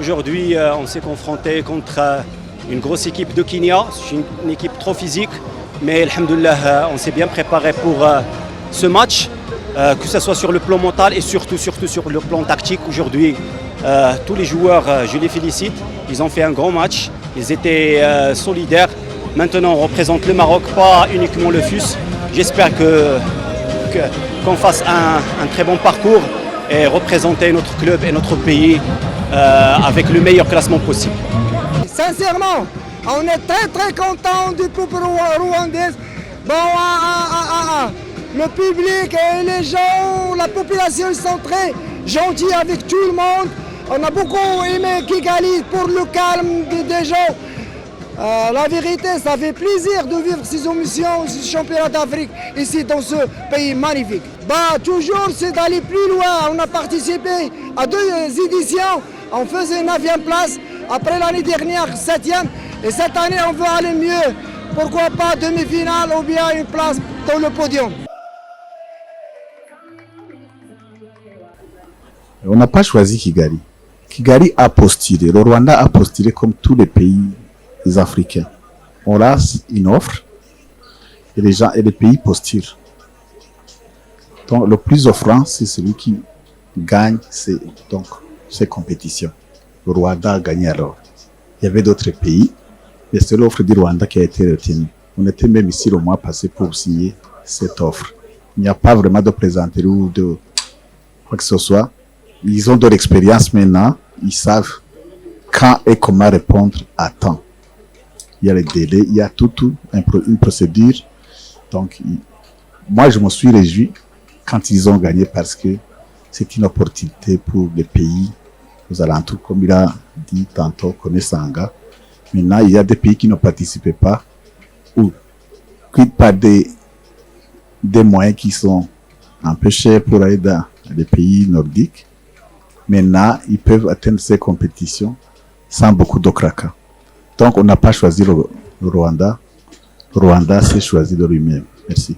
Aujourd'hui, on s'est confronté contre une grosse équipe de Kenya. C'est une équipe trop physique, mais alhamdoulilah, on s'est bien préparé pour ce match, que ce soit sur le plan mental et surtout sur le plan tactique. Aujourd'hui, tous les joueurs, je les félicite. Ils ont fait un grand match. Ils étaient solidaires. Maintenant, on représente le Maroc, pas uniquement le FUS. J'espère qu'on fasse un très bon parcours et représenter notre club et notre pays avec le meilleur classement possible. Sincèrement, on est très content du peuple rwandais. Le public et les gens, la population, ils sont très gentils avec tout le monde. On a beaucoup aimé Kigali pour le calme des gens. La vérité, ça fait plaisir de vivre ces émissions, ces championnats d'Afrique ici dans ce pays magnifique. Toujours, c'est d'aller plus loin. On a participé à 2 éditions. On faisait 9e place. Après l'année dernière, 7e. Et cette année, on veut aller mieux. Pourquoi pas demi-finale ou bien une place dans le podium. On n'a pas choisi Kigali. Kigali a postulé. Le Rwanda a postulé comme tous les pays africains. On lance une offre et les gens et les pays postulent. Donc le plus offrant, c'est celui qui gagne ces compétitions. Le Rwanda a gagné alors. Il y avait d'autres pays, mais c'est l'offre du Rwanda qui a été retenue. On était même ici le mois passé pour signer cette offre. Il n'y a pas vraiment de plaisanterie ou de quoi que ce soit. Ils ont de l'expérience maintenant. Ils savent quand et comment répondre à temps. Il y a les délais, il y a une procédure. Donc, moi, je me suis réjoui quand ils ont gagné parce que c'est une opportunité pour les pays aux alentours, comme il a dit tantôt, Konesanga. Maintenant, il y a des pays qui ne participaient pas ou qui par des moyens qui sont un peu chers pour aller dans les pays nordiques. Maintenant, ils peuvent atteindre ces compétitions sans beaucoup de cracas. Donc, on n'a pas choisi le Rwanda. Le Rwanda s'est choisi de lui-même. Merci.